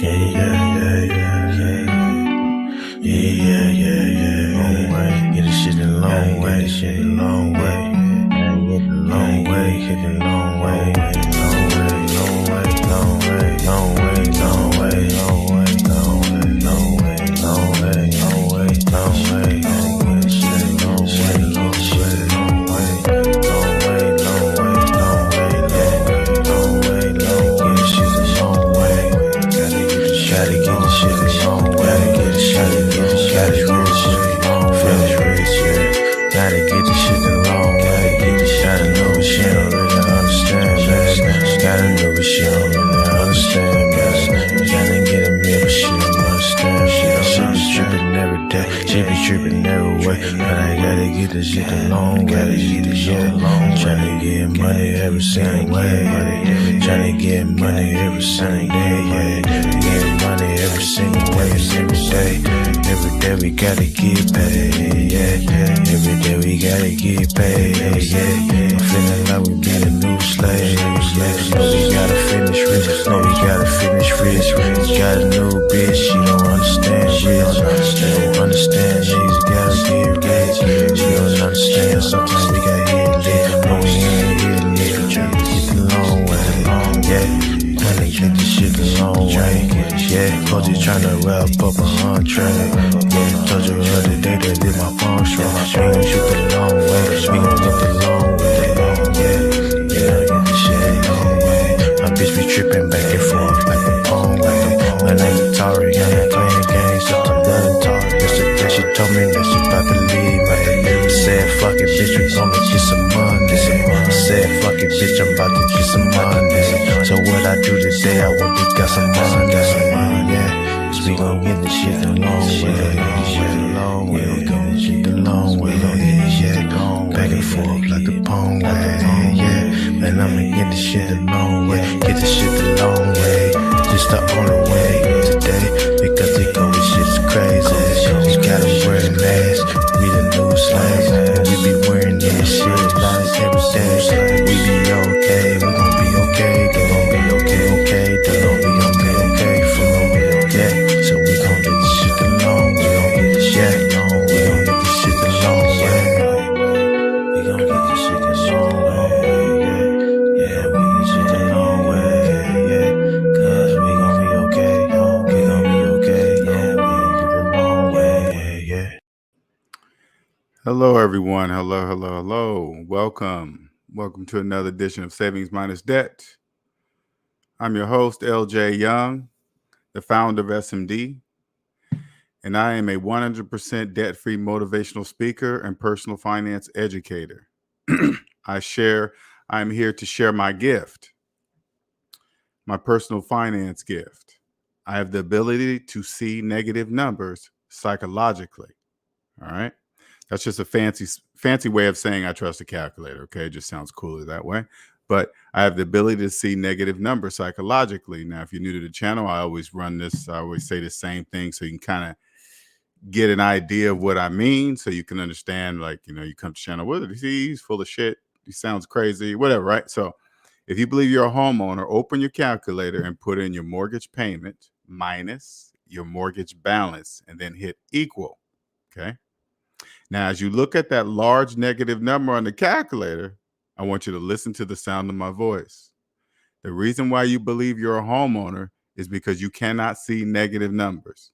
Long way, get this shit a long way, this shit a long way. Long way, hit it long way, long way, long way, long way, long way, long way, long way, long way, long way, long way, long way, long way, long way, shit long way, long shit long way, long way, long way, long way, long way, long way, shit a long way. Gotta get the shit a long way, get the shit, get the shit, get the shit long way. Gotta get the shit a long way, get the shit. Gotta know what she don't really understand, man. Gotta know what she don't really understand, man. Gotta get a meal, but she don't understand. She be tripping every day, she be tripping every way. But I gotta get the shit a long way, gotta get the shit a long way. Tryna get money every single way, tryna get money every single day, get money every single way, every day. Every day we gotta get paid, yeah. Every day we gotta get paid, yeah. I'm feeling like we been a new slave, yeah. No, we gotta finish rich, no, we gotta finish rich. Got a new bitch, she don't understand rich. She don't understand niggas gotta get rich. She don't understand, sometimes we got hit lit. No, we ain't hit lit, tryna get the long way, yeah. Tryna get the shit the long way, yeah. Coach is tryna wrap up a entree, yeah. Told you the other day that did my phone strong. We gon' shoot the long way, we gon' get the long way, yeah. Yeah, get the shit long way. My bitch be trippin' back and forth like a phone way. My name is Tori, I ain't playing games, so I'm done talking. Yesterday she told me that she about to leave, man. Said fuck it, bitch, we gonna get some money. Said fuck it, bitch, I'm about to get some money. So what I do today, I want to get some money, yeah. Cause we gon' get the shit the long way, we gon' get the shit the long way, yeah. Back and forth like the pong way, yeah. Man, I'ma get the shit the long way, get the shit the long way. Just the only way today, because they go with shit's crazy. You gotta wear a mask, we the new slaves, and we be wearing this shit like every day. We be okay, we gon' be okay, they gon' be okay, they gon' be okay for me, yeah. So we gon' get this shit the long way, we gon' get this shit the long way, we gon' get this shit the long way, we gon' get this shit the long way, yeah, we get this shit the long way, yeah, cause we gon' be okay, we gon' be okay, yeah, we gon' get the long way, yeah. Hello, everyone. Hello. Welcome to another edition of Savings Minus Debt. I'm your host, LJ Young, the founder of SMD, and I am a 100% debt-free motivational speaker and personal finance educator. I'm here to share my gift, my personal finance gift. I have the ability to see negative numbers psychologically. All right. That's just a fancy way of saying I trust a calculator. Okay. It just sounds cooler that way. But I have the ability to see negative numbers psychologically. Now, if you're new to the channel, I always say the same thing so you can kind of get an idea of what I mean. So you can understand, like, you come to the channel, what did he see? He's full of shit. He sounds crazy, whatever, right? So if you believe you're a homeowner, open your calculator and put in your mortgage payment minus your mortgage balance and then hit equal. Okay. Now, as you look at that large negative number on the calculator, I want you to listen to the sound of my voice. The reason why you believe you're a homeowner is because you cannot see negative numbers.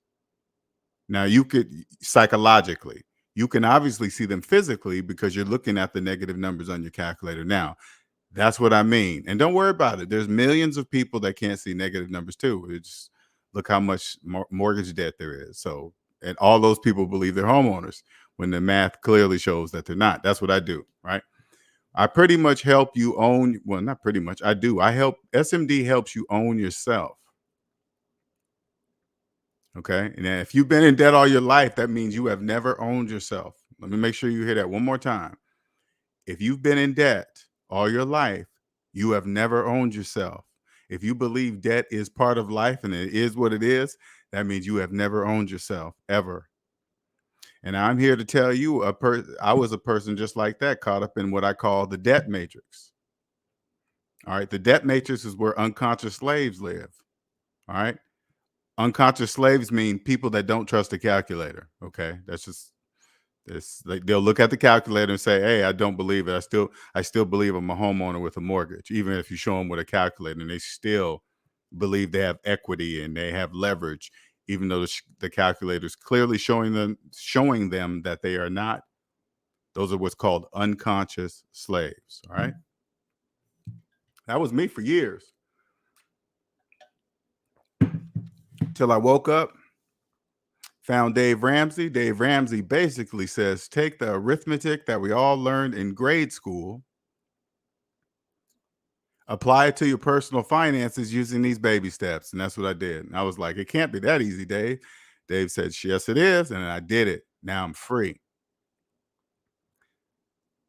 Now, you could psychologically, you can obviously see them physically because you're looking at the negative numbers on your calculator. Now, that's what I mean. And don't worry about it. There's millions of people that can't see negative numbers too. It's look how much mortgage debt there is. So, and all those people believe they're homeowners when the math clearly shows that they're not. That's what I do, right? I pretty much help you own, well, not pretty much, I do. SMD helps you own yourself. Okay. And if you've been in debt all your life, that means you have never owned yourself. Let me make sure you hear that one more time. If you've been in debt all your life, you have never owned yourself. If you believe debt is part of life and it is what it is, that means you have never owned yourself ever. And I'm here to tell you, I was a person just like that, caught up in what I call the debt matrix. All right. The debt matrix is where unconscious slaves live. All right. Unconscious slaves mean people that don't trust a calculator. Okay, that's just this. Like they'll look at the calculator and say, "Hey, I don't believe it. I still believe I'm a homeowner with a mortgage." Even if you show them with a calculator, and they still believe they have equity and they have leverage, even though the calculator is clearly showing them that they are not. Those are what's called unconscious slaves. All right, that was me for years till I woke up. Found Dave Ramsey. Dave Ramsey basically says take the arithmetic that we all learned in grade school, apply it to your personal finances using these baby steps. And that's what I did. And I was like, it can't be that easy, Dave. Dave said, yes, it is. And I did it. Now I'm free.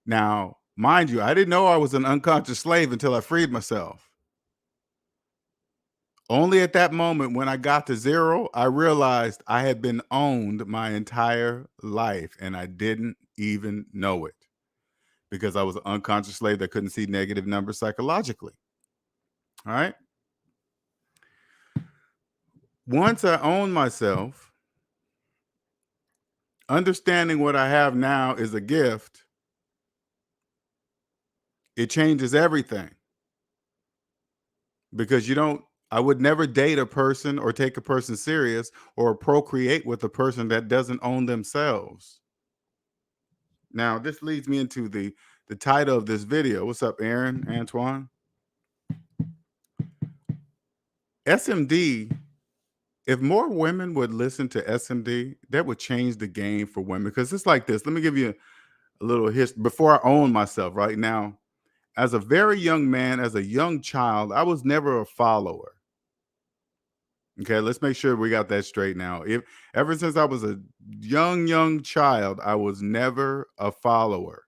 Now, mind you, I didn't know I was an unconscious slave until I freed myself. Only at that moment when I got to zero, I realized I had been owned my entire life and I didn't even know it because I was an unconscious slave that couldn't see negative numbers psychologically. All right. Once I owned myself, understanding what I have now is a gift, it changes everything because I would never date a person or take a person serious or procreate with a person that doesn't own themselves. Now, this leads me into the title of this video. What's up, Aaron, Antoine? SMD, if more women would listen to SMD, that would change the game for women because it's like this. Let me give you a little history before I own myself right now. As a very young man, as a young child, I was never a follower. Okay, let's make sure we got that straight now. If ever since I was a young child, I was never a follower.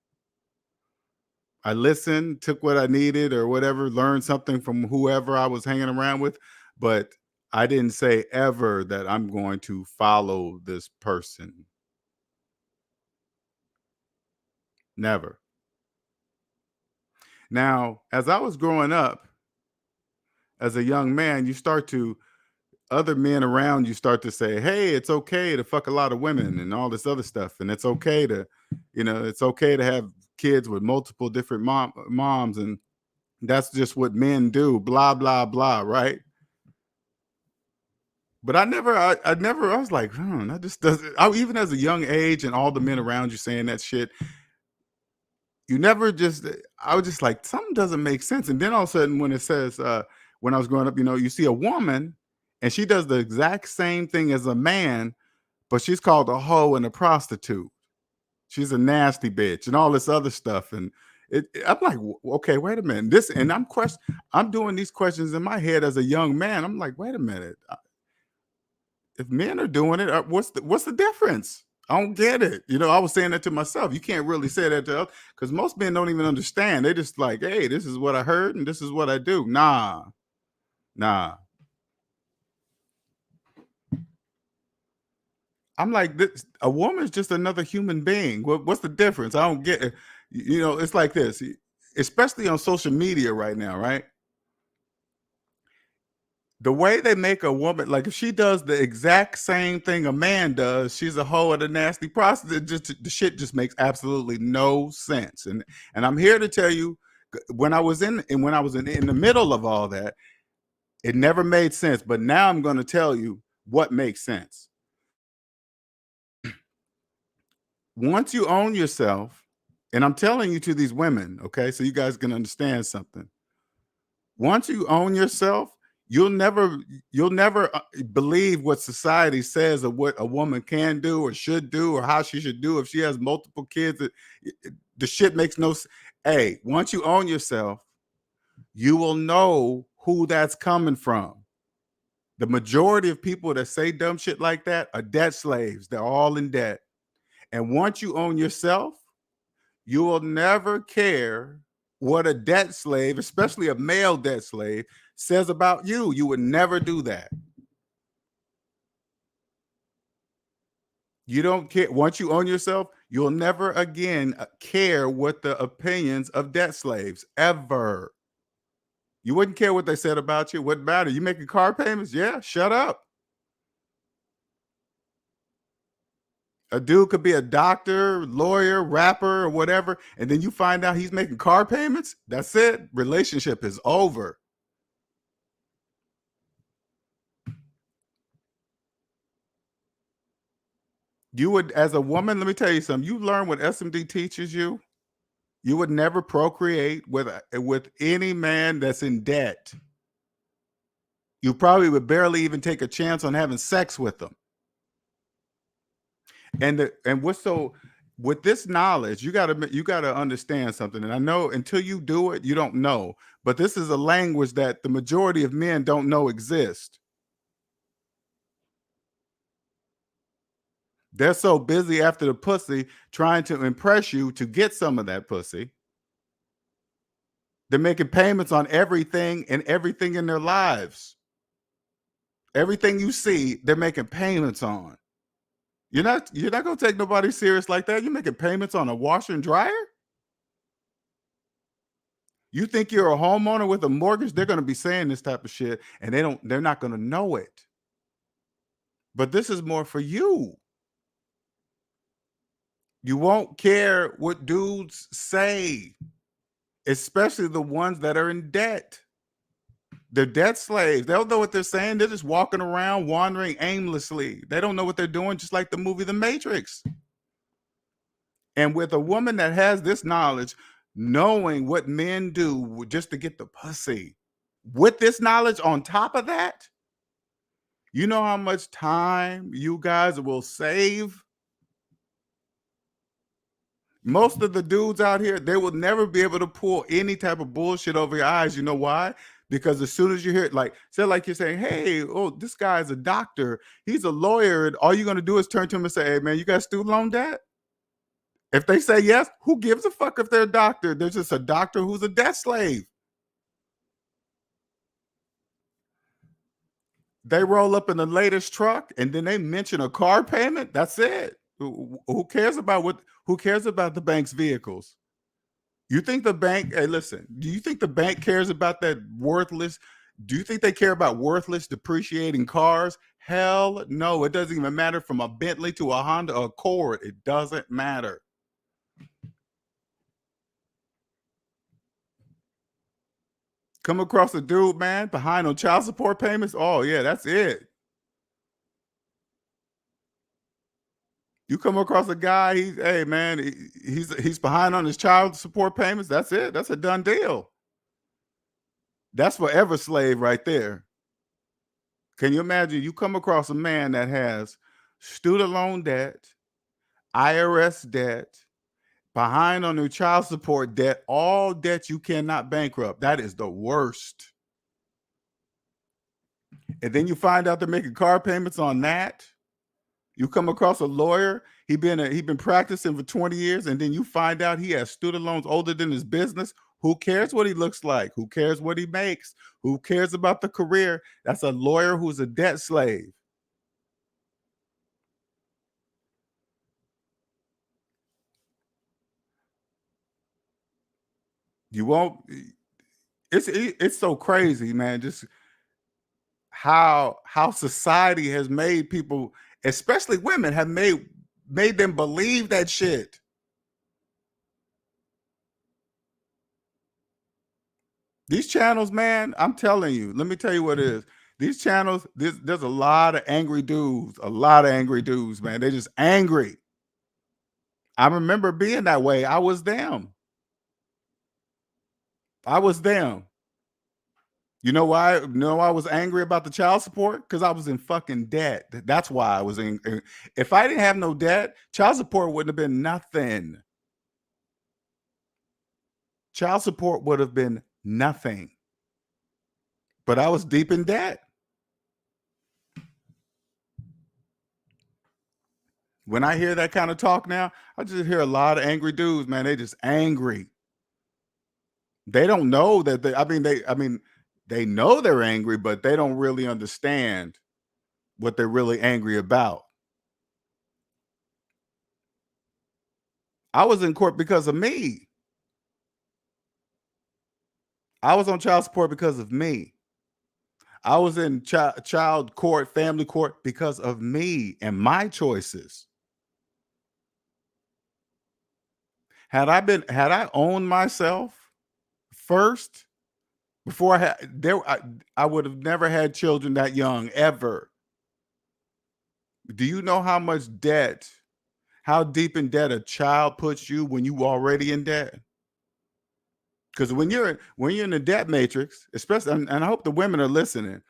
I listened, took what I needed or whatever, learned something from whoever I was hanging around with, but I didn't say ever that I'm going to follow this person. Never. Now, as I was growing up, as a young man, other men around you start to say, hey, it's okay to fuck a lot of women and all this other stuff. And it's okay to, it's okay to have kids with multiple different moms. And that's just what men do, blah, blah, blah. Right. But I was like, that just doesn't, even as a young age and all the men around you saying that shit, I was just like, something doesn't make sense. And then all of a sudden when it says, when I was growing up, you see a woman and she does the exact same thing as a man, but she's called a hoe and a prostitute. She's a nasty bitch and all this other stuff. And I'm like, okay, wait a minute. I'm doing these questions in my head as a young man. I'm like, wait a minute. If men are doing it, what's the difference? I don't get it. I was saying that to myself. You can't really say that to others because most men don't even understand. They just like, hey, this is what I heard and this is what I do. Nah. I'm like, a woman's just another human being. What's the difference? I don't get it. It's like this, especially on social media right now, right? The way they make a woman, like if she does the exact same thing a man does, she's a hoe and a nasty prostitute. The shit just makes absolutely no sense. And I'm here to tell you, when I was in the middle of all that, it never made sense. But now I'm going to tell you what makes sense. Once you own yourself, and I'm telling you to these women, okay, so you guys can understand something. Once you own yourself, you'll never believe what society says of what a woman can do or should do or how she should do if she has multiple kids. The shit makes no sense. Hey, once you own yourself, you will know who that's coming from. The majority of people that say dumb shit like that are debt slaves. They're all in debt. And once you own yourself, you will never care what a debt slave, especially a male debt slave, says about you. You would never do that. You don't care. Once you own yourself, you'll never again care what the opinions of debt slaves ever. You wouldn't care what they said about you. What matter? You making car payments? Yeah, shut up. A dude could be a doctor, lawyer, rapper, or whatever, and then you find out he's making car payments. That's it. Relationship is over. You would, as a woman, let me tell you something. You learn what SMD teaches you. You would never procreate with any man that's in debt. You probably would barely even take a chance on having sex with them. And what's so with this knowledge, you gotta understand something. And I know until you do it, you don't know. But this is a language that the majority of men don't know exists. They're so busy after the pussy trying to impress you to get some of that pussy. They're making payments on everything and everything in their lives. Everything you see, they're making payments on. You're not gonna take nobody serious like that. You're making payments on a washer and dryer. You think you're a homeowner with a mortgage? They're gonna be saying this type of shit, and they're not gonna know it. But this is more for you. You won't care what dudes say, especially the ones that are in debt. They're debt slaves. They don't know what they're saying. They're just walking around wandering aimlessly. They don't know what they're doing, just like the movie The Matrix. And with a woman that has this knowledge, knowing what men do just to get the pussy, with this knowledge on top of that, you know how much time you guys will save? Most of the dudes out here, they will never be able to pull any type of bullshit over your eyes. You know why? Because as soon as you hear it, like, say, like you're saying, hey, oh, this guy's a doctor, he's a lawyer, and all you're gonna do is turn to him and say, hey man, you got student loan debt? If they say yes, who gives a fuck if they're a doctor? They're just a doctor who's a debt slave. They roll up in the latest truck and then they mention a car payment. That's it. Who cares about who cares about the bank's vehicles? You think the bank, hey, listen, do you think the bank cares about that worthless? Do you think they care about worthless, depreciating cars? Hell no. It doesn't even matter from a Bentley to a Honda Accord. It doesn't matter. Come across a dude, man, behind on child support payments. Oh, yeah, that's it. You come across a guy, hey man, he's behind on his child support payments. That's it. That's a done deal. That's forever slave right there. Can you imagine you come across a man that has student loan debt, IRS debt, behind on their child support debt, all debt you cannot bankrupt. That is the worst. And then you find out they're making car payments on that. You come across a lawyer, he been practicing for 20 years, and then you find out he has student loans older than his business. Who cares what he looks like? Who cares what he makes? Who cares about the career? That's a lawyer who's a debt slave. You won't. It's so crazy, man. Just how society has made people, especially women, have made them believe that shit. These channels, man, I'm telling you, let me tell you what it is. These channels, there's a lot of angry dudes, man. They're just angry. I remember being that way. I was them. I was them. You know why? You know why I was angry about the child support? Because I was in fucking debt. That's why I was in. If I didn't have no debt, child support wouldn't have been nothing. Child support would have been nothing. But I was deep in debt. When I hear that kind of talk now, I just hear a lot of angry dudes, man. They just angry. They don't know that they know they're angry, but they don't really understand what they're really angry about. I was in court because of me. I was on child support because of me. I was in child court, family court because of me and my choices. Had I owned myself first before I would have never had children that young ever. Do you know how much debt, how deep in debt a child puts you when you already in debt? Because when you're in the debt matrix, especially, and I hope the women are listening,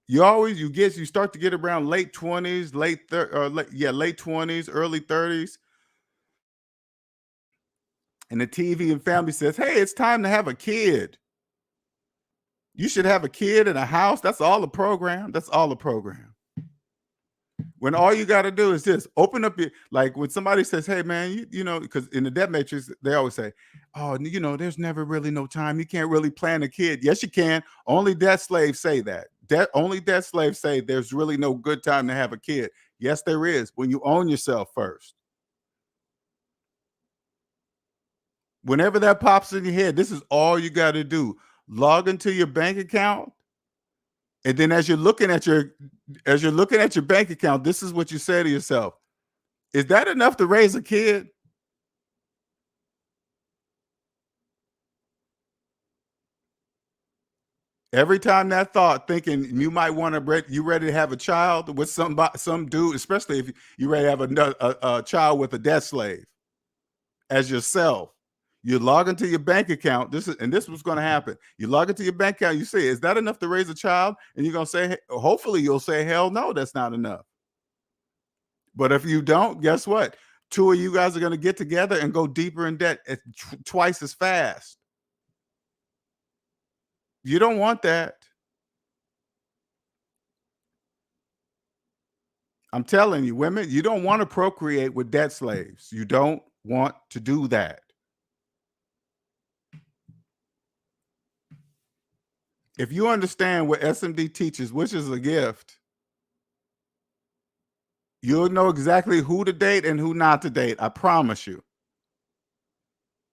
you start to get around late 20s, late 20s, early 30s, and the TV and family says, "Hey, it's time to have a kid. You should have a kid in a house." That's all the program. That's all the program. When all you got to do is this: open up your, like when somebody says, "Hey, man, you know," because in the debt matrix they always say, "Oh, there's never really no time. You can't really plan a kid." Yes, you can. Only debt slaves say that. Only debt slaves say there's really no good time to have a kid. Yes, there is, when you own yourself first. Whenever that pops in your head, this is all you got to do. Log into your bank account, and then as you're looking at your bank account, this is what you say to yourself: is that enough to raise a kid? Every time that thought, thinking you might want to, you ready to have a child with some dude, especially if you ready to have a child with a debt slave as yourself. You log into your bank account. This is what's going to happen. You log into your bank account. You say, "Is that enough to raise a child?" And you're going to say, hopefully, you'll say, "Hell no, that's not enough." But if you don't, guess what? Two of you guys are going to get together and go deeper in debt twice as fast. You don't want that. I'm telling you, women, you don't want to procreate with debt slaves. You don't want to do that. If you understand what SMD teaches, which is a gift, you'll know exactly who to date and who not to date. I promise you.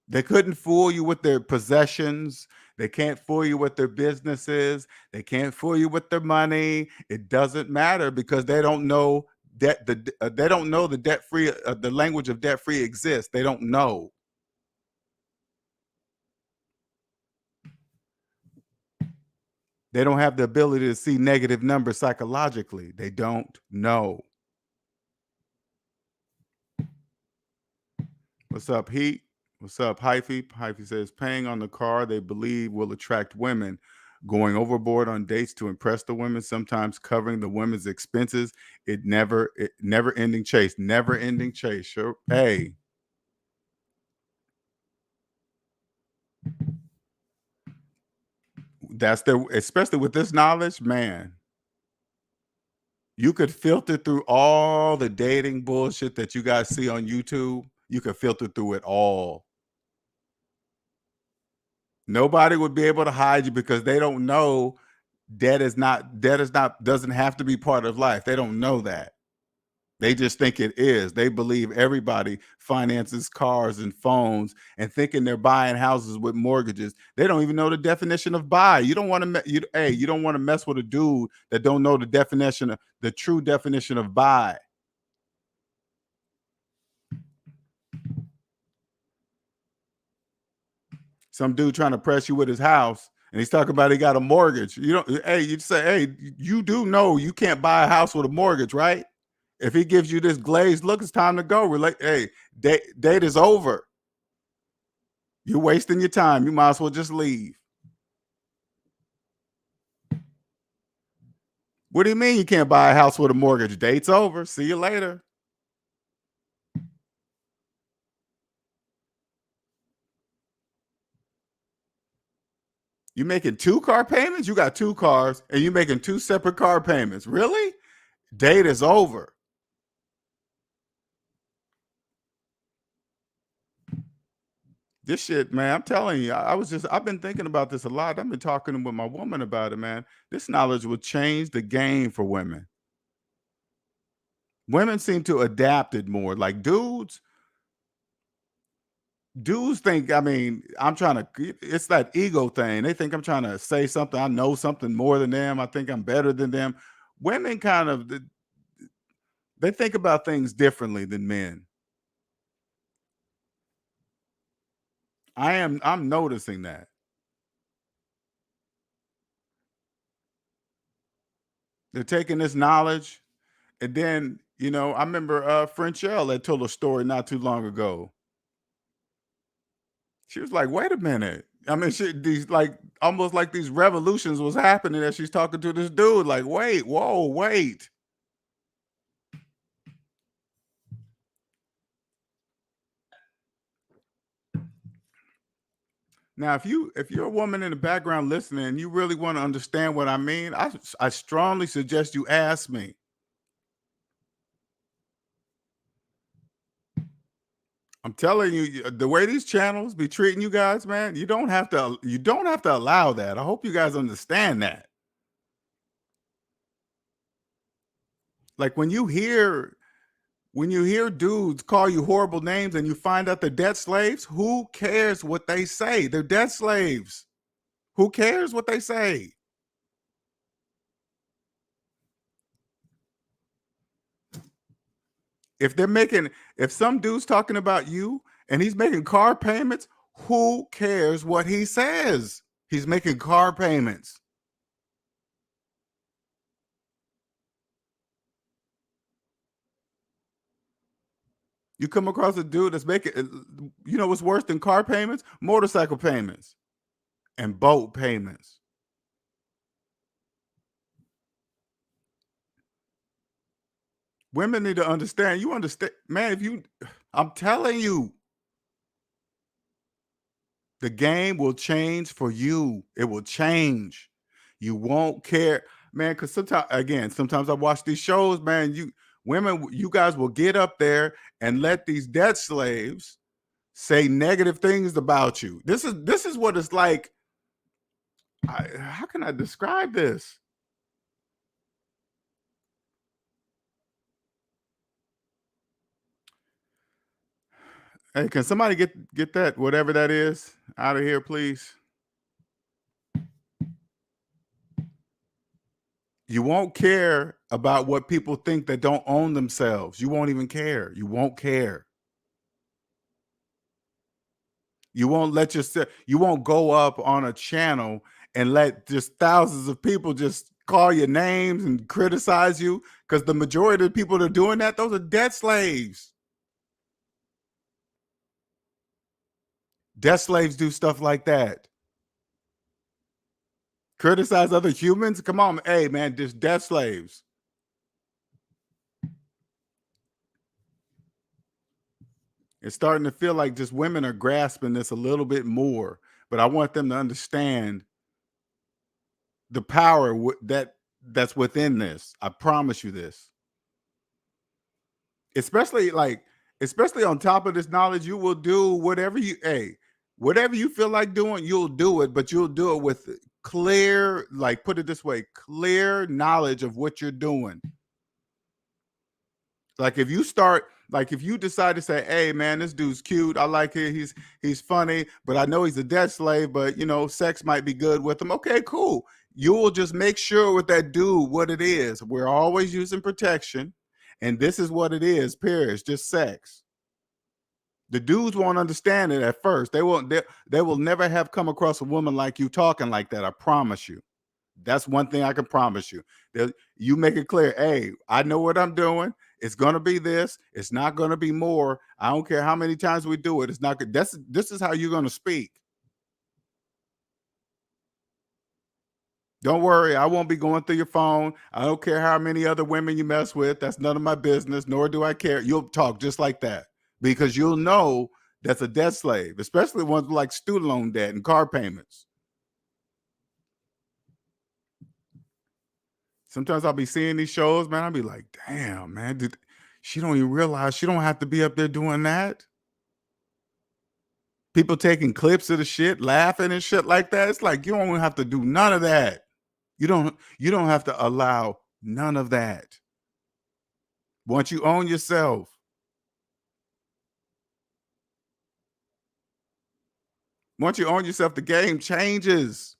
They couldn't fool you with their possessions. They can't fool you with their businesses. They can't fool you with their money. It doesn't matter because they don't know that they don't know the debt free, the language of debt free exists. They don't know. They don't have the ability to see negative numbers psychologically. They don't know. What's up, Heat? What's up, Hyphy? Hyphy says, paying on the car they believe will attract women, going overboard on dates to impress the women, sometimes covering the women's expenses. It never ending chase. Never ending chase. Sure. Hey. Especially with this knowledge, man. You could filter through all the dating bullshit that you guys see on YouTube. You could filter through it all. Nobody would be able to hide you because they don't know doesn't have to be part of life. They don't know that. They just think it is. They believe everybody finances cars and phones and thinking they're buying houses with mortgages. They don't even know the definition of buy. You don't want to you don't want to mess with a dude that don't know the true definition of buy. Some dude trying to press you with his house and he's talking about he got a mortgage. You say, "Hey, you do know you can't buy a house with a mortgage, right?" If he gives you this glazed look, it's time to go. Hey, date is over. You're wasting your time. You might as well just leave. What do you mean you can't buy a house with a mortgage? Date's over. See you later. You making 2 car payments? You got 2 cars and you making 2 separate car payments. Really? Date is over. This shit, man, I'm telling you, I've been thinking about this a lot. I've been talking with my woman about it, man. This knowledge will change the game for women. Women seem to adapt it more. Like dudes think, I mean, it's that ego thing. They think I'm trying to say something. I know something more than them. I think I'm better than them. Women they think about things differently than men. I'm noticing that. They're taking this knowledge, and then, I remember Frenchelle that told a story not too long ago. She was like, "Wait a minute." I mean, these like almost like these revolutions was happening as she's talking to this dude. Like, wait, whoa, wait. Now, if you're a woman in the background listening and you really want to understand what I mean, I strongly suggest you ask me. I'm telling you, the way these channels be treating you guys, man, you don't have to allow that. I hope you guys understand that. Like when you hear dudes call you horrible names and you find out they're debt slaves, who cares what they say? They're debt slaves. Who cares what they say? If some dude's talking about you and he's making car payments, who cares what he says? He's making car payments. You come across a dude that's making, what's worse than car payments? Motorcycle payments and boat payments. Women need to understand. You understand, man, I'm telling you, the game will change for you. It will change. You won't care, man. Because sometimes I watch these shows, man. You guys will get up there and let these debt slaves say negative things about you. This is what it's like. How can I describe this? Hey, can somebody get that whatever that is out of here, please? You won't care about what people think that don't own themselves. You won't even care. You won't care. You won't go up on a channel and let just thousands of people just call your names and criticize you, because the majority of the people that are doing that, those are debt slaves. Debt slaves do stuff like that. Criticize other humans? Come on, hey man, just debt slaves. It's starting to feel like just women are grasping this a little bit more, but I want them to understand the power that's within this. I promise you this. Especially like especially on top of this knowledge, you will do whatever you feel like doing, you'll do it, but you'll do it with clear, like put it this way, clear knowledge of what you're doing. Like if you decide to say, "Hey man, this dude's cute. I like it. He's funny, but I know he's a debt slave, but sex might be good with him." Okay, cool. You will just make sure with that dude what it is. We're always using protection, and this is what it is, period. It's just sex. The dudes won't understand it at first. They will never have come across a woman like you talking like that. I promise you. That's one thing I can promise you. You make it clear, hey, I know what I'm doing. It's gonna be this. It's not gonna be more. I don't care how many times we do it. It's not good. This is how you're gonna speak. Don't worry, I won't be going through your phone. I don't care how many other women you mess with. That's none of my business, nor do I care. You'll talk just like that because you'll know that's a debt slave, especially ones like student loan debt and car payments. Sometimes I'll be seeing these shows, man. I'll be like, damn, man, she don't even realize she don't have to be up there doing that. People taking clips of the shit, laughing and shit like that. It's like you don't have to do none of that. You don't have to allow none of that. Once you own yourself, the game changes.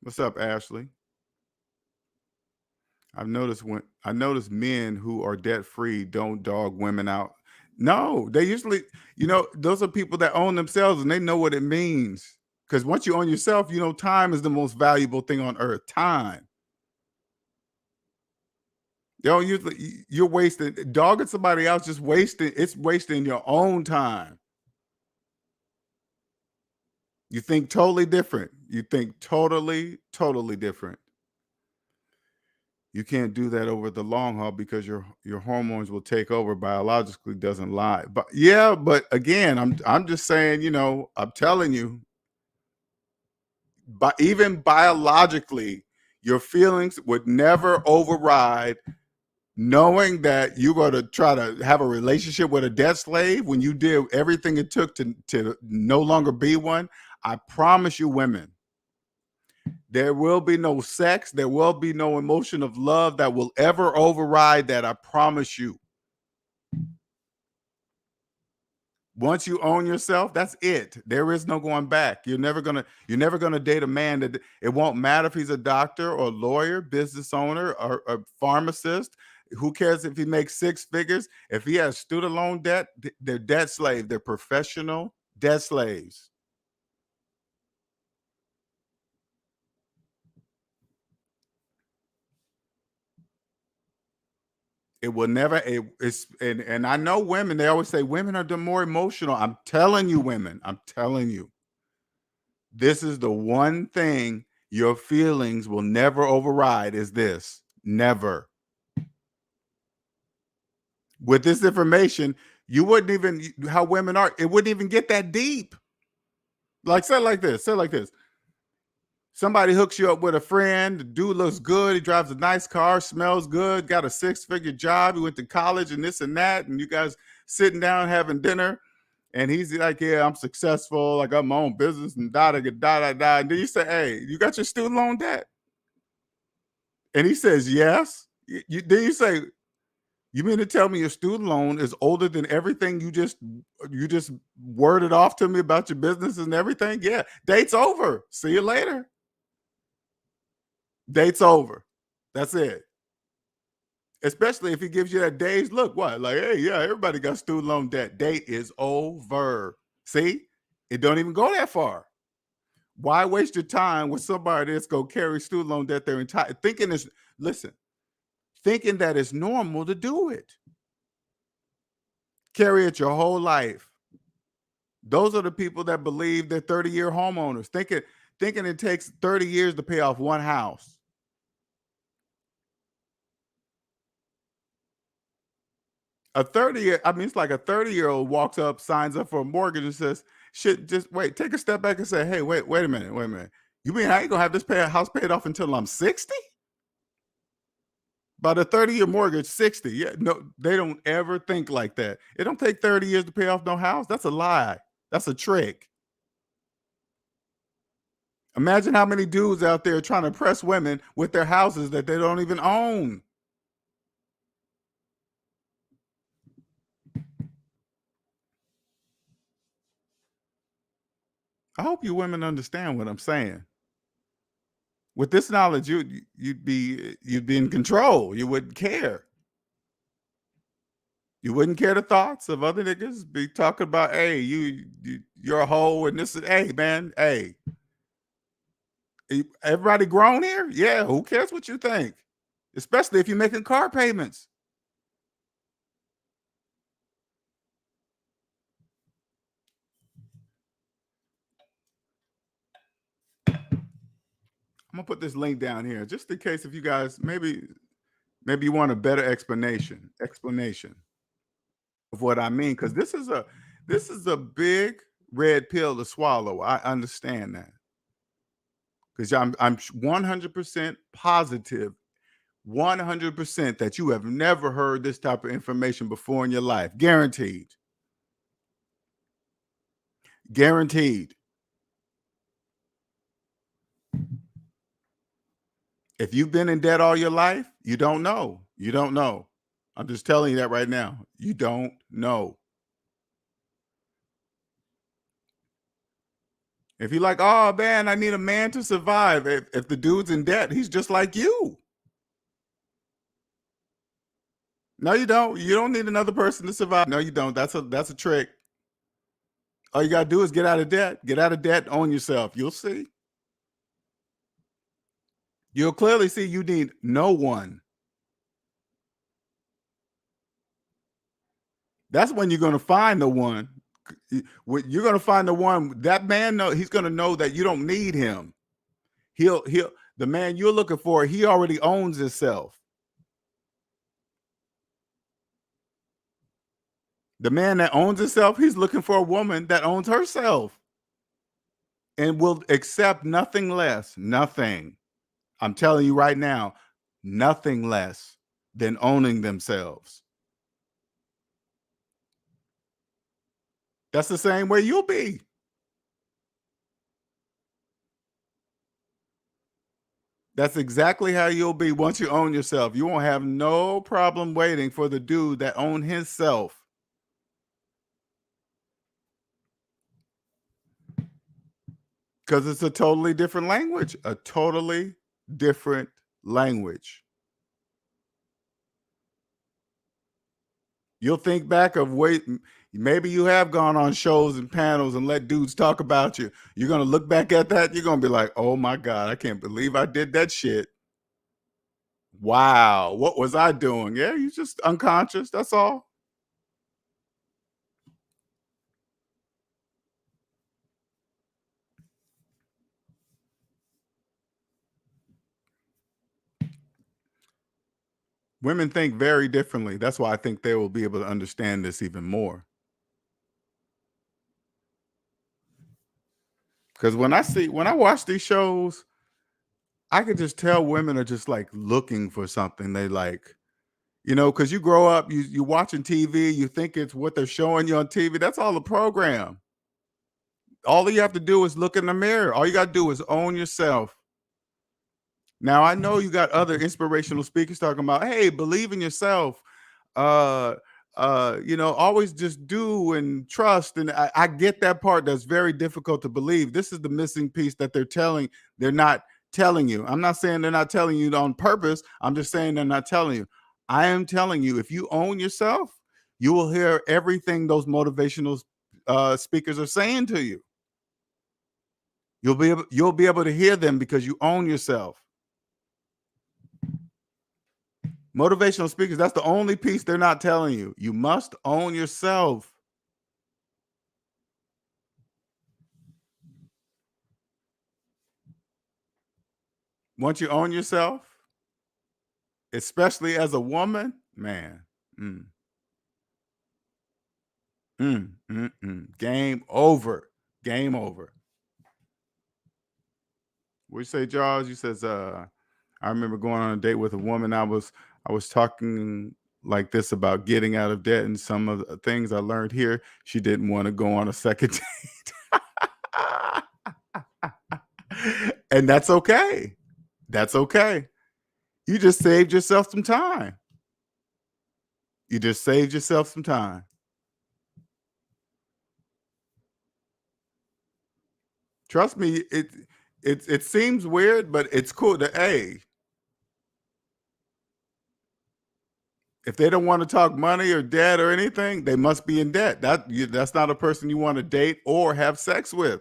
What's up, Ashley? I've noticed men who are debt free don't dog women out. No, they usually, those are people that own themselves and they know what it means. Because once you own yourself, time is the most valuable thing on earth. Time. They don't usually, you're wasting dogging somebody else, just wasting, it's wasting your own time. You think totally different. You think totally, totally different. You can't do that over the long haul because your hormones will take over. Biologically doesn't lie. But yeah, but again, I'm just saying, I'm telling you, but even biologically, your feelings would never override knowing that you're going to try to have a relationship with a debt slave when you did everything it took to no longer be one. I promise you, women, there will be no sex. There will be no emotion of love that will ever override that. I promise you. Once you own yourself, that's it. There is no going back. You're never gonna date a man that it won't matter if he's a doctor or lawyer, business owner, or a pharmacist. Who cares if he makes six figures? If he has student loan debt, they're debt slaves. They're professional debt slaves. It will never. It's and I know women. They always say women are the more emotional. I'm telling you, women. I'm telling you. This is the one thing your feelings will never override. Is this never? With this information, you wouldn't even how women are. It wouldn't even get that deep. Like say it like this. Say it like this. Somebody hooks you up with a friend. The dude looks good. He drives a nice car, smells good, got a six-figure job. He went to college and this and that. And you guys sitting down having dinner. And he's like, yeah, I'm successful. I got my own business and da da da da da. And then you say, hey, you got your student loan debt? And he says, yes. Then you say, you mean to tell me your student loan is older than everything you just worded off to me about your business and everything? Yeah, date's over. See you later. Date's over. That's it. Especially if he gives you that day's look. What? Like, hey, yeah, everybody got student loan debt. Date is over. See? It don't even go that far. Why waste your time with somebody that's going to carry student loan debt their entire thinking that it's normal to do it. Carry it your whole life. Those are the people that believe they're 30-year homeowners, thinking it takes 30 years to pay off one house. It's like a 30-year-old walks up, signs up for a mortgage and says, shit, just wait, take a step back and say, hey, wait a minute. You mean I ain't gonna have this house paid off until I'm 60? By the 30-year mortgage, 60. Yeah, no, they don't ever think like that. It don't take 30 years to pay off no house. That's a lie. That's a trick. Imagine how many dudes out there trying to impress women with their houses that they don't even own. I hope you women understand what I'm saying. With this knowledge, you'd be in control. You wouldn't care. You wouldn't care the thoughts of other niggas be talking about, hey, you're a hoe and this is, hey, man, hey. Everybody grown here? Yeah, who cares what you think? Especially if you're making car payments. I'm gonna put this link down here just in case if you guys maybe you want a better explanation of what I mean, because this is a big red pill to swallow. I understand that because I'm 100% positive, 100% that you have never heard this type of information before in your life. Guaranteed. Guaranteed. If you've been in debt all your life, you don't know. You don't know. I'm just telling you that right now. You don't know. If you're like, oh man, I need a man to survive. If the dude's in debt, he's just like you. No, you don't. You don't need another person to survive. No, you don't. That's a trick. All you gotta do is get out of debt. Get out of debt, own yourself. You'll see. You'll clearly see you need no one. That's when you're gonna find the one. You're gonna find the one. That man he's gonna know that you don't need him. He'll the man you're looking for, he already owns himself. The man that owns himself, he's looking for a woman that owns herself and will accept nothing less. Nothing. I'm telling you right now, nothing less than owning themselves. That's the same way you'll be. That's exactly how you'll be once you own yourself. You won't have no problem waiting for the dude that owns himself. Because it's a totally different language. A totally different language. You'll think back of maybe you have gone on shows and panels and let dudes talk about you. You're going to look back at that. You're going to be like, oh my God, I can't believe I did that shit. Wow. What was I doing? Yeah, you just unconscious. That's all. Women think very differently. That's why I think they will be able to understand this even more. Because when I watch these shows, I could just tell women are just like looking for something. They like, because you grow up, you're watching TV, you think it's what they're showing you on TV. That's all the program. All you have to do is look in the mirror. All you got to do is own yourself. Now, I know you got other inspirational speakers talking about, hey, believe in yourself. Uh, always just do and trust. And I get that part. That's very difficult to believe. This is the missing piece that they're not telling you. I'm not saying they're not telling you on purpose. I'm just saying they're not telling you. I am telling you, if you own yourself, you will hear everything those motivational speakers are saying to you. You'll be able to hear them because you own yourself. Motivational speakers, that's the only piece they're not telling you. You must own yourself. Once you own yourself, especially as a woman, man, game over. Game over. What you say, Charles? You says, I remember going on a date with a woman. I was talking like this about getting out of debt, and some of the things I learned here, she didn't want to go on a second date. And that's okay. That's okay. You just saved yourself some time. You just saved yourself some time. Trust me, it seems weird, but it's cool. If they don't want to talk money or debt or anything, they must be in debt. That's not a person you want to date or have sex with.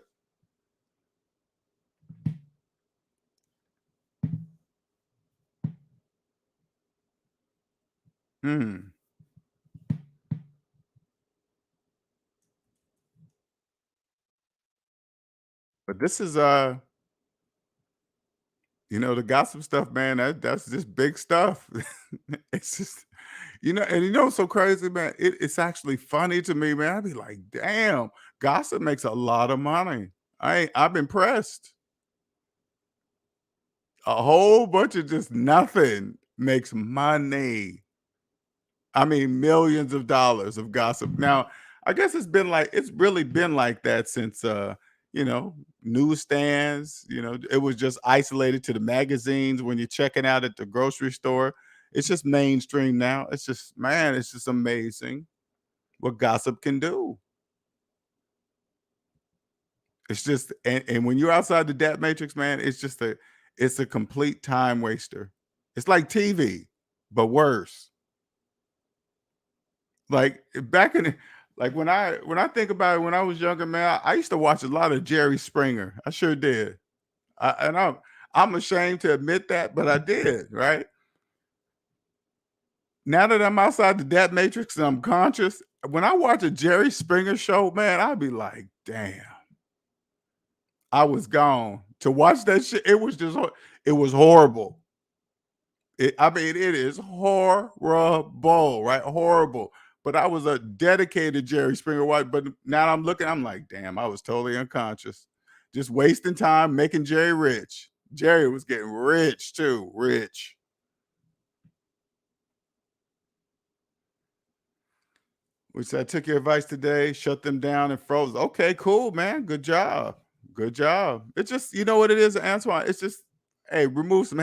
But this is the gossip stuff, man. That's just big stuff. It's just and what's so crazy, man. It's actually funny to me, man. I'd be like, damn, gossip makes a lot of money. I'm impressed. A whole bunch of just nothing makes money. I mean, millions of dollars of gossip. Now, I guess it's really been like that since you know, newsstands, it was just isolated to the magazines when you're checking out at the grocery store. It's just mainstream now. It's just, man, it's just amazing what gossip can do. It's just, and when you're outside the debt matrix, man, it's a complete time waster. It's like TV, but worse. Like back in the, like when I think about it, when I was younger, man, I used to watch a lot of Jerry Springer. I sure did. And I'm ashamed to admit that, but I did, right? Now that I'm outside the debt matrix and I'm conscious, when I watch a Jerry Springer show, man, I'd be like, damn, I was gone. To watch that shit, it was just it was horrible. I mean, it is horrible, right? Horrible. But I was a dedicated Jerry Springer watch. But now I'm looking, I'm like, damn, I was totally unconscious. Just wasting time making Jerry rich. Jerry was getting rich too, rich. We said, I took your advice today, shut them down and froze. Okay, cool, man. Good job. Good job. It's just, you know what it is, Antoine? It's just, hey, remove some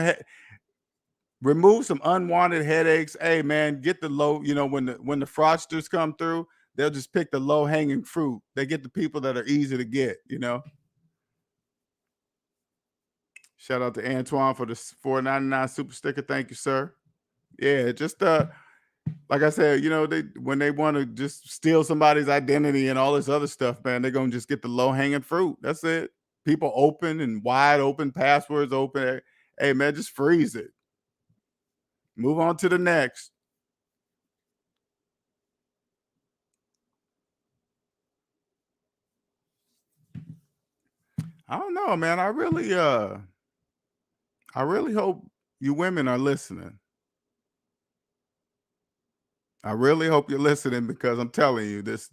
unwanted headaches. Hey, man, get the low, when the fraudsters come through, they'll just pick the low-hanging fruit. They get the people that are easy to get. Shout out to Antoine for the $4.99 super sticker. Thank you, sir. Yeah, just like I said, when they want to just steal somebody's identity and all this other stuff, man, they're gonna just get the low hanging fruit. That's it. People open and wide open, passwords open. Hey, man, just freeze it. Move on to the next. I don't know, man. I really hope you women are listening. I really hope you're listening because I'm telling you this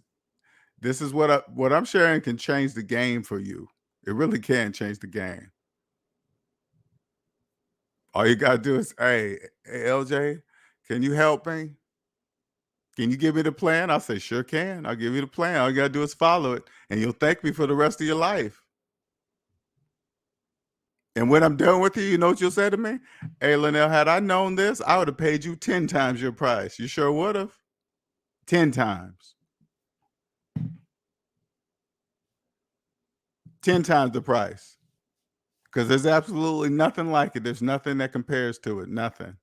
is what I'm sharing can change the game for you. It really can change the game. All you gotta do is, hey, LJ, can you help me? Can you give me the plan? I'll say, sure can. I'll give you the plan. All you gotta do is follow it, and you'll thank me for the rest of your life. And when I'm done with you, you know what you'll say to me? Hey, Linnell, had I known this, I would have paid you 10 times your price. You sure would have? 10 times. 10 times the price. Because there's absolutely nothing like it. There's nothing that compares to it. Nothing.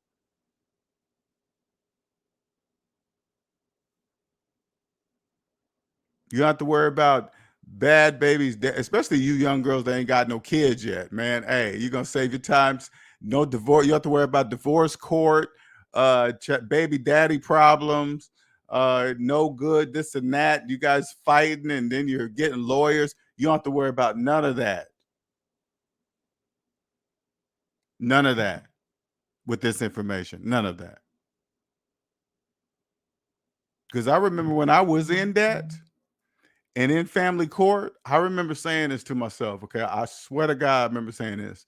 You don't have to worry about bad babies, especially you young girls that ain't got no kids yet, man. Hey, you're gonna save your times. No divorce. You have to worry about divorce court, baby daddy problems, no good, this and that. You guys fighting, and then you're getting lawyers. You don't have to worry about none of that. None of that with this information. None of that. Because I remember when I was in debt. And in family court, I remember saying this to myself. Okay, I swear to God, I remember saying this.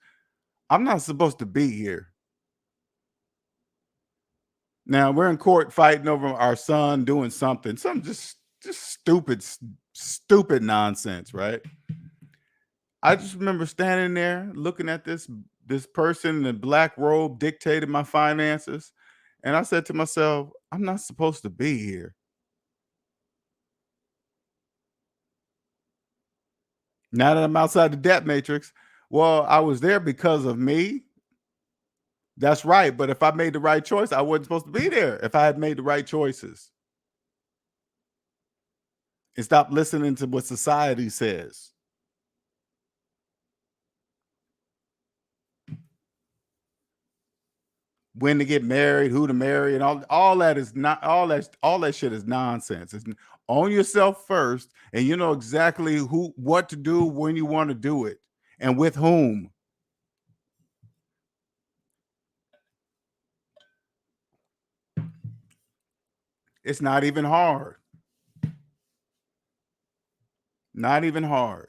I'm not supposed to be here. Now we're in court fighting over our son doing something just stupid nonsense, right? I just remember standing there looking at this person in a black robe dictating my finances, and I said to myself, I'm not supposed to be here. Now that I'm outside the debt matrix, well, I was there because of me. That's right. But if I made the right choice, I wasn't supposed to be there if I had made the right choices and stop listening to what society says. When to get married, who to marry, and all that is not all that shit is nonsense. It's own yourself first, and you know exactly what to do when you want to do it and with whom. It's not even hard. Not even hard.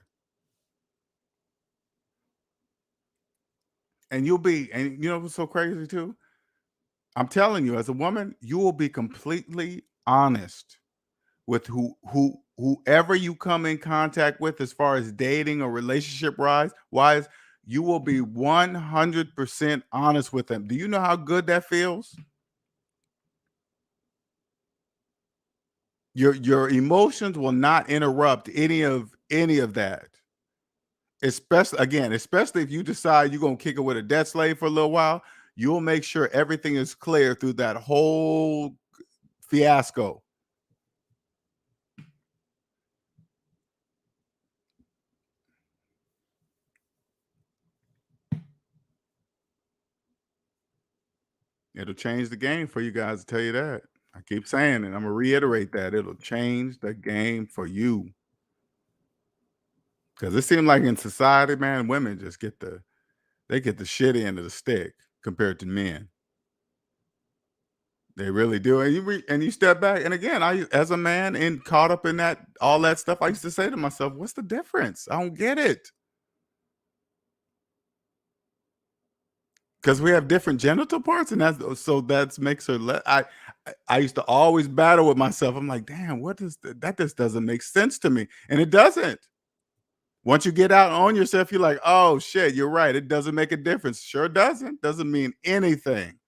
And you know what's so crazy too? I'm telling you, as a woman, you will be completely honest with whoever you come in contact with as far as dating or relationship wise, you will be 100% honest with them. Do you know how good that feels? Your emotions will not interrupt any of that. Especially if you decide you're gonna kick it with a debt slave for a little while, you'll make sure everything is clear through that whole fiasco. It'll change the game for you guys, to tell you that. I keep saying it. I'm gonna reiterate that. It'll change the game for you. Because it seems like in society, man, women just get the shitty end of the stick compared to men. They really do. And you step back, and again, I as a man and caught up in that all that stuff, I used to say to myself, "What's the difference? I don't get it." Because we have different genital parts, and that makes her. I used to always battle with myself. I'm like, damn, what does that just doesn't make sense to me, and it doesn't. Once you get out on yourself, you're like, oh shit, you're right. It doesn't make a difference. Sure doesn't. Doesn't mean anything.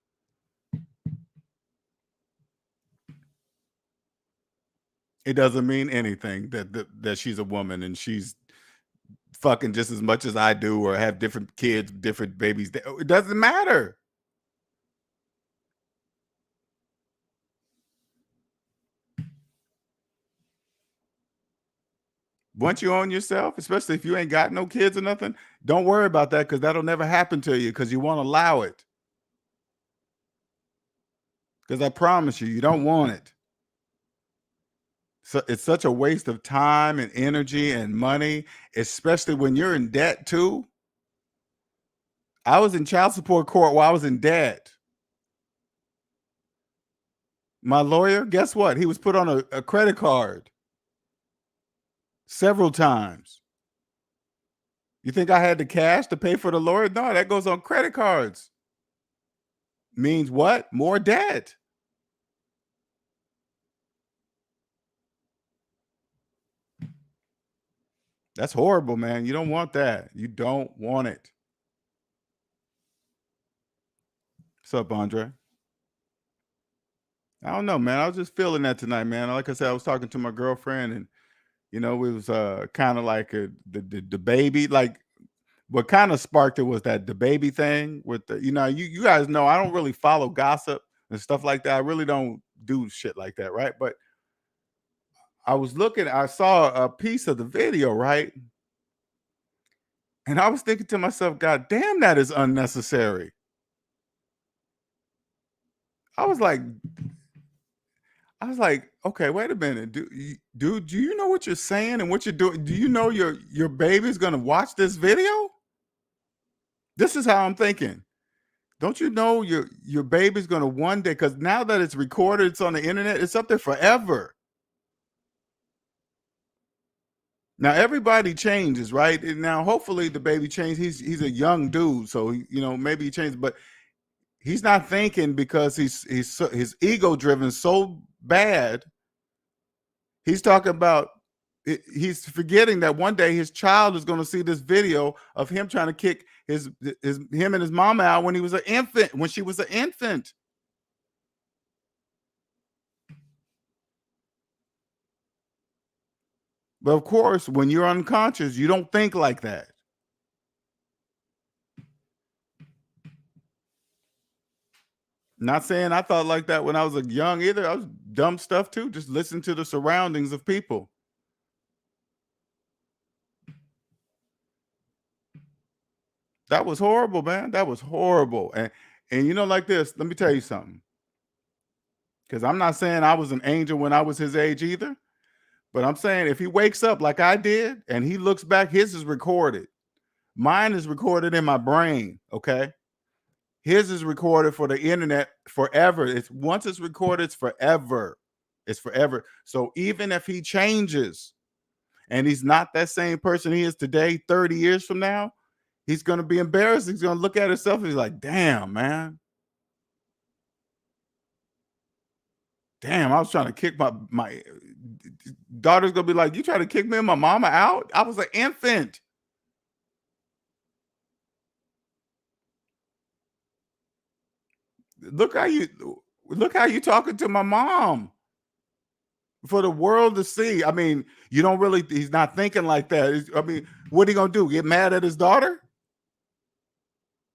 It doesn't mean anything that she's a woman and she's fucking just as much as I do, or have different kids, different babies. It doesn't matter. Once you own yourself, especially if you ain't got no kids or nothing, don't worry about that, because that'll never happen to you, because you won't allow it. Because I promise you, you don't want it. So it's such a waste of time and energy and money, especially when you're in debt too. I was in child support court while I was in debt. My lawyer, guess what? He was put on a credit card several times. You think I had the cash to pay for the lawyer? No, that goes on credit cards. Means what? More debt. That's horrible, man. You don't want that. You don't want it. What's up, Andre? I don't know, man. I was just feeling that tonight, man. Like I said, I was talking to my girlfriend, and it was kind of like the baby. Like, what kind of sparked it was that the baby thing with the, you guys know I don't really follow gossip and stuff like that. I really don't do shit like that, right? But I saw a piece of the video, right? And I was thinking to myself, God damn, that is unnecessary. I was like, okay, wait a minute, dude, do you know what you're saying and what you're doing? Do you know your baby's gonna watch this video? This is how I'm thinking. Don't you know your baby's gonna one day, because now that it's recorded, it's on the internet, it's up there forever. Now everybody changes, right? And now hopefully the baby changed. He's a young dude, so maybe he changed, but he's not thinking, because his ego driven so bad. He's talking about he's forgetting that one day his child is going to see this video of him trying to kick him and his mama out when he was an infant, when she was an infant. But of course, when you're unconscious, you don't think like that. Not saying I thought like that when I was young either. I was dumb stuff too. Just listen to the surroundings of people. That was horrible, man. That was horrible. And like this, let me tell you something. Because I'm not saying I was an angel when I was his age either. But I'm saying if he wakes up like I did and he looks back, his is recorded. Mine is recorded in my brain. Okay. His is recorded for the internet forever. Once it's recorded, it's forever. It's forever. So even if he changes and he's not that same person he is today, 30 years from now, he's going to be embarrassed. He's going to look at himself and he's like, damn, man. Damn, I was trying to kick my daughter's going to be like, you trying to kick me and my mama out? I was an infant. Look how you talking to my mom for the world to see. I mean, he's not thinking like that. I mean, what are you gonna do? Get mad at his daughter?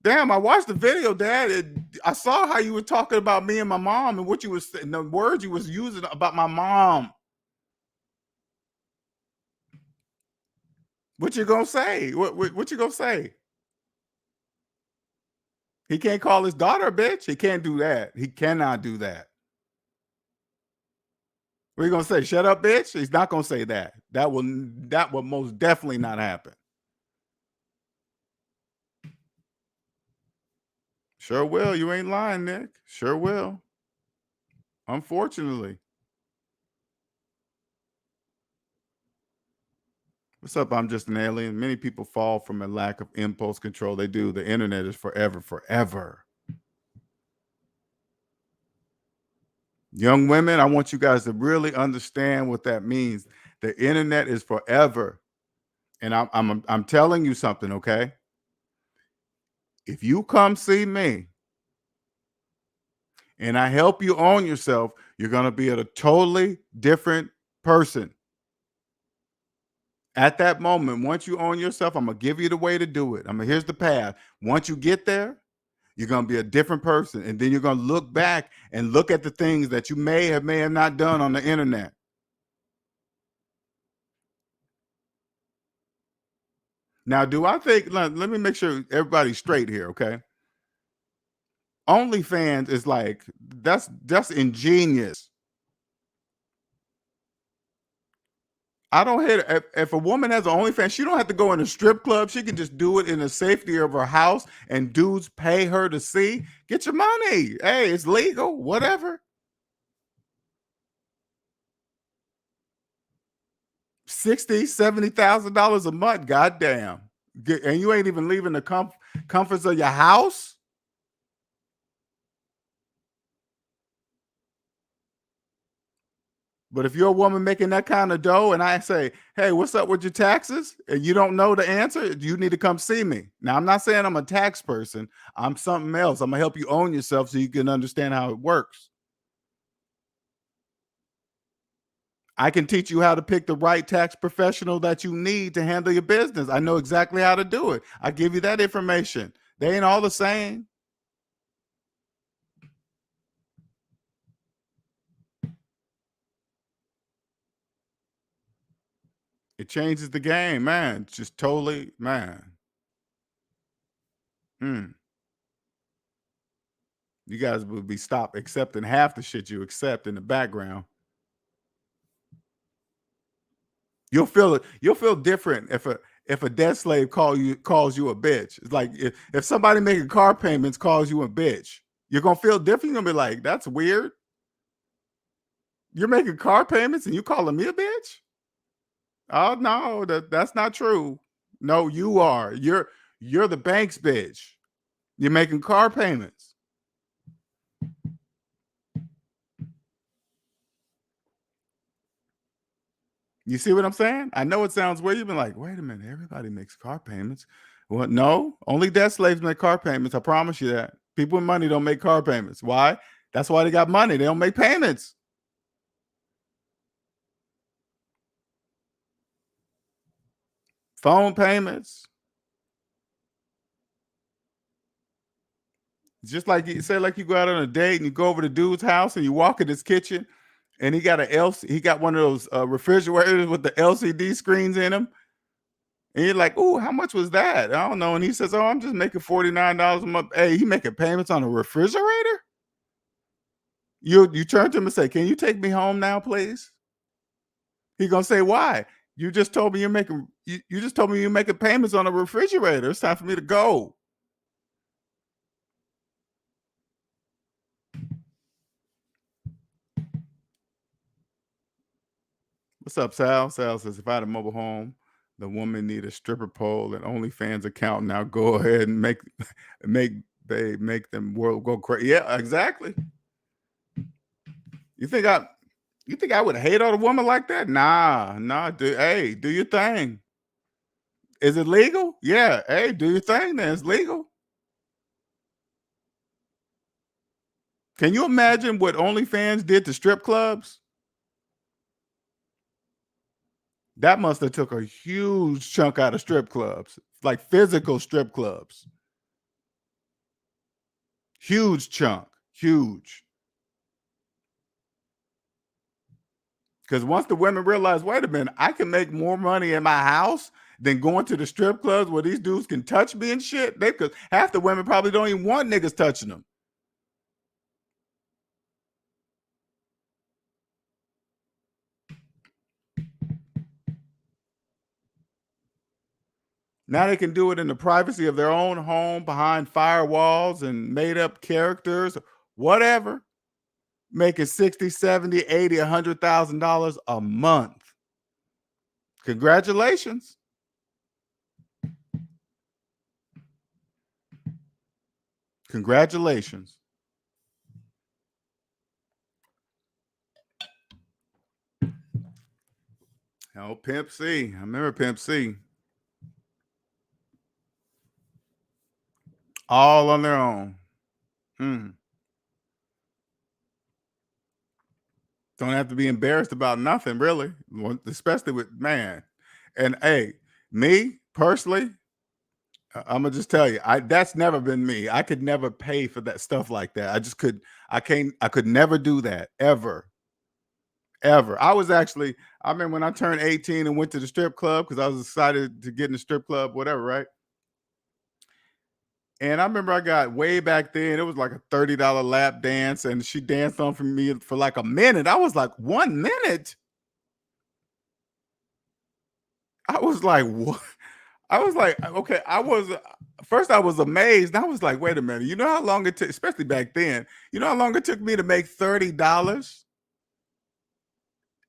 Damn, I watched the video, Dad. I saw how you were talking about me and my mom, and what you was saying, the words you was using about my mom. What you gonna say? What you gonna say? He can't call his daughter a bitch. He can't do that. He cannot do that. What are you gonna say? Shut up, bitch? He's not gonna say that. That will most definitely not happen. Sure will. You ain't lying, Nick. Sure will. Unfortunately. What's up? I'm just an alien. Many people fall from a lack of impulse control. They do. The internet is forever, forever. Young women, I want you guys to really understand what that means. The internet is forever. And I'm telling you something, okay? If you come see me and I help you own yourself, you're going to be a totally different person. At that moment, once you own yourself, I'm going to give you the way to do it. Here's the path. Once you get there, you're going to be a different person. And then you're going to look back and look at the things that you may have not done on the internet. Now, do I think, let me make sure everybody's straight here, okay? OnlyFans is like, that's ingenious. I don't hate it. If a woman has an OnlyFans, she don't have to go in a strip club. She can just do it in the safety of her house, and dudes pay her to see. Get your money. Hey, it's legal. Whatever. $60,000, $70,000 a month. Goddamn. And you ain't even leaving the comforts of your house. But if you're a woman making that kind of dough and I say, hey, what's up with your taxes? And you don't know the answer, you need to come see me. Now, I'm not saying I'm a tax person. I'm something else. I'm going to help you own yourself so you can understand how it works. I can teach you how to pick the right tax professional that you need to handle your business. I know exactly how to do it. I give you that information. They ain't all the same. It changes the game, man. Just totally, man. You guys would be stopped accepting half the shit you accept in the background. You'll feel it. You'll feel different if a debt slave calls you a bitch. It's like if somebody making car payments calls you a bitch, you're gonna feel different. You're gonna be like, that's weird. You're making car payments and you calling me a bitch? Oh no, that's not true. No, you are. You're the bank's bitch. You're making car payments. You see what I'm saying? I know it sounds weird. You've been like, wait a minute, everybody makes car payments. Well, no, only debt slaves make car payments. I promise you that. People with money don't make car payments. Why? That's why they got money. They don't make payments. Phone payments. Just like you say, like you go out on a date and you go over to dude's house and you walk in his kitchen and he got he got one of those refrigerators with the LCD screens in them. And you're like, oh, how much was that? I don't know. And he says, oh, I'm just making $49 a month. Hey, he making payments on a refrigerator? You turn to him and say, can you take me home now, please? He gonna say, why? You just told me you just told me you're making payments on a refrigerator. It's time for me to go. What's up, Sal? Sal says, if I had a mobile home, the woman need a stripper pole and OnlyFans account. Now go ahead and make them world go crazy. Yeah, exactly. You think I would hate on a woman like that? Nah. Hey, do your thing. Is it legal? Yeah. Hey, do your thing then. It's legal. Can you imagine what OnlyFans did to strip clubs? That must have took a huge chunk out of strip clubs, like physical strip clubs. Huge chunk, huge. Because once the women realize, wait a minute, I can make more money in my house than going to the strip clubs where these dudes can touch me and shit. Because half the women probably don't even want niggas touching them. Now they can do it in the privacy of their own home, behind firewalls and made up characters, whatever, making 60, 70, 80, $100,000 a month. Congratulations. Congratulations. Oh, Pimp C. I remember Pimp C. All on their own. Don't have to be embarrassed about nothing, really, especially with, man. And hey, me personally, I'm gonna just tell you, that's never been me. I could never pay for that stuff like that. I could never do that ever. Ever. I remember when I turned 18 and went to the strip club because I was excited to get in the strip club, whatever, right? And I remember I got way back then, it was like a $30 lap dance, and she danced on for me for like a minute. I was like, 1 minute? I was like, what? I was like, okay, first I was amazed. I was like, wait a minute. You know how long it took, especially back then, you know how long it took me to make $30?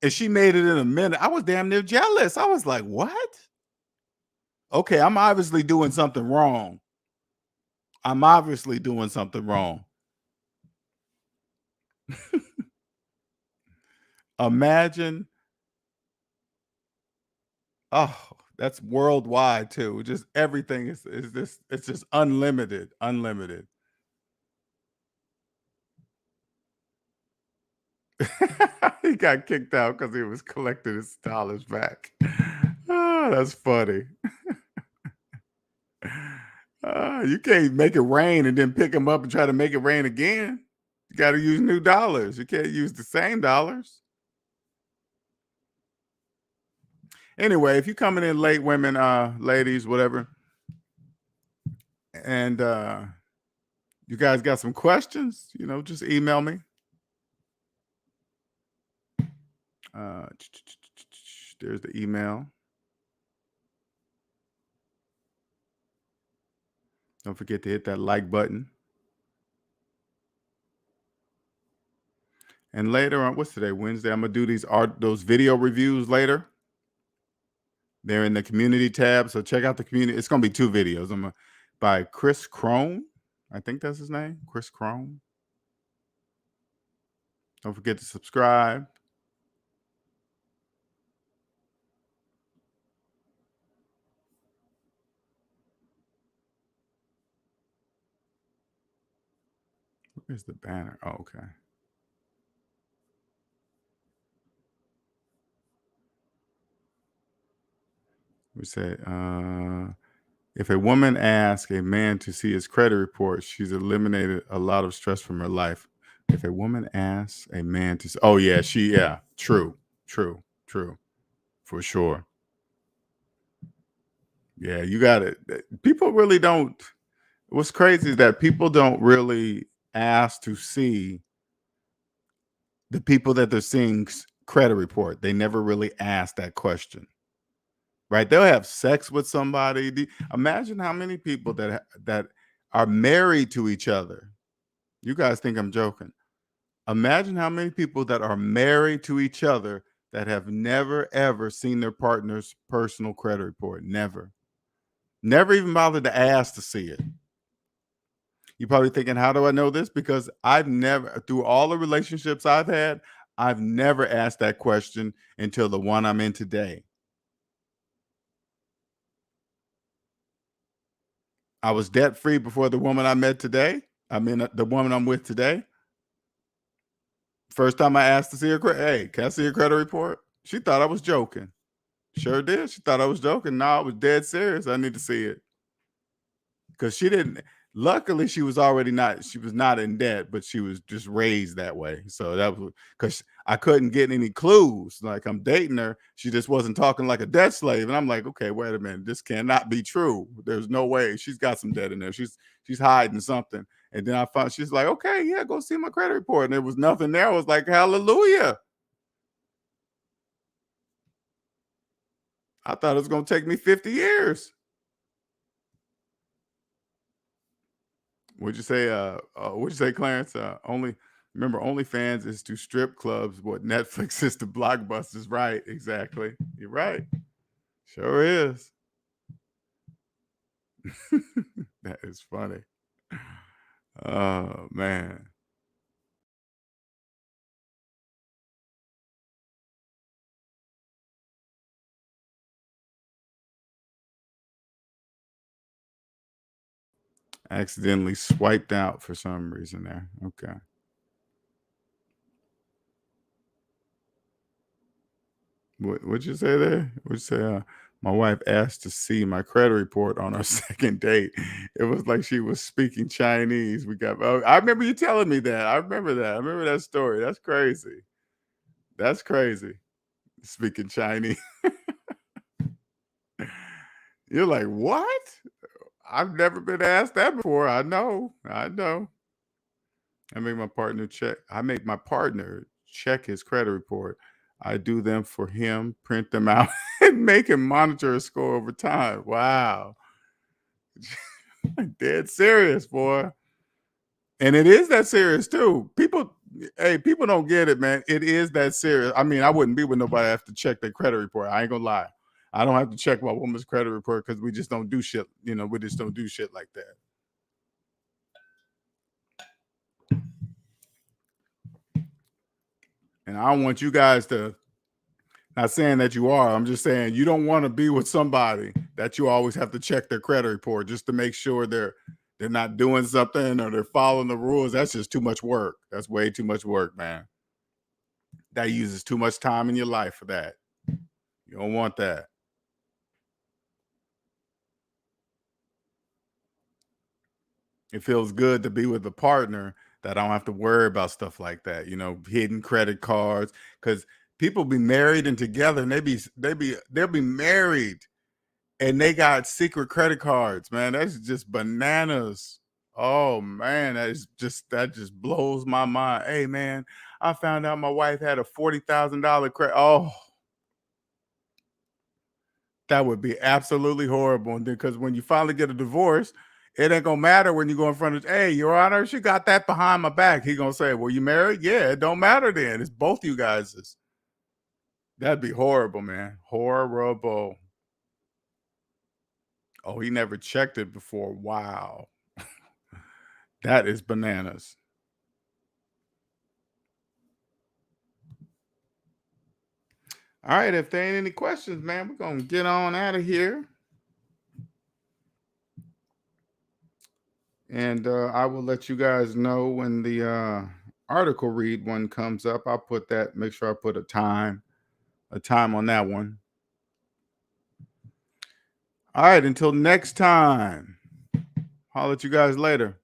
And she made it in a minute. I was damn near jealous. I was like, what? Okay, I'm obviously doing something wrong. Imagine. Oh, that's worldwide too. Just everything is just, it's just unlimited. He got kicked out because he was collecting his dollars back. Oh, that's funny. You can't make it rain and then pick them up and try to make it rain again. You got to use new dollars. You can't use the same dollars. Anyway, if you're coming in late, women, ladies, whatever, and you guys got some questions, just email me. There's the email. Don't forget to hit that like button. And later on, what's today? Wednesday. I'm gonna do those video reviews later. They're in the community tab, so check out the community. It's gonna be 2 videos. By Chris Crone. I think that's his name, Chris Crone. Don't forget to subscribe. Where's the banner? Oh, okay. We said, if a woman asks a man to see his credit report, she's eliminated a lot of stress from her life. If a woman asks a man to, true, for sure. Yeah, you got it. People really don't. What's crazy is that people don't really ask to see the people that they're seeing credit report. They never really ask that question. Right? They'll have sex with somebody. Imagine how many people that are married to each other. You guys think I'm joking. Imagine how many people that are married to each other that have never, ever seen their partner's personal credit report. Never even bothered to ask to see it. You're probably thinking, how do I know this? Because through all the relationships I've had, I've never asked that question until the one I'm in today. I was debt free before the woman I met today. I mean, the woman I'm with today. First time I asked to see her credit, hey, can I see your credit report? She thought I was joking. Sure did. She thought I was joking. No, I was dead serious. I need to see it. Because she didn't. Luckily, she was not in debt, but she was just raised that way. So that was because I couldn't get any clues. Like, I'm dating her, she just wasn't talking like a debt slave, and I'm like, okay, wait a minute, this cannot be true. There's no way she's got some debt in there. She's hiding something. And then I found she's like, okay, yeah, go see my credit report, and there was nothing there. I was like, hallelujah. I thought it was gonna take me 50 years. What'd you say, Clarence? Only remember, OnlyFans is to strip clubs what Netflix is to blockbusters. Right, exactly. You're right. Sure is. That is funny. Oh man. Accidentally swiped out for some reason there. Okay. What'd you say there? What'd you say? My wife asked to see my credit report on our second date. It was like she was speaking Chinese. I remember you telling me that. I remember that. I remember that story. That's crazy. That's crazy. Speaking Chinese. You're like, what? I've never been asked that before. I know. I know. I make my partner check his credit report. I do them for him, print them out, and make him monitor his score over time. Wow. Dead serious, boy. And it is that serious too. People don't get it, man. It is that serious. I mean, I wouldn't be with nobody have to check their credit report. I ain't gonna lie. I don't have to check my woman's credit report because we just don't do shit. We just don't do shit like that. And I don't want you guys to, not saying that you are, I'm just saying you don't want to be with somebody that you always have to check their credit report just to make sure they're not doing something or they're following the rules. That's just too much work. That's way too much work, man. That uses too much time in your life for that. You don't want that. It feels good to be with a partner that I don't have to worry about stuff like that, hidden credit cards. Because people be married and together, and they'll be married and they got secret credit cards, man. That's just bananas. Oh man, that just blows my mind. Hey man, I found out my wife had a $40,000 credit. Oh, that would be absolutely horrible. And because when you finally get a divorce, it ain't gonna matter when you go in front of, hey, Your Honor, she got that behind my back. He gonna say, well, you married? Yeah, it don't matter then. It's both you guys'. That'd be horrible, man. Horrible. Oh, he never checked it before. Wow. That is bananas. All right, if there ain't any questions, man, we're gonna get on out of here. And I will let you guys know when the article read one comes up. I'll make sure I put a time on that one. All right, until next time. I'll let you guys later.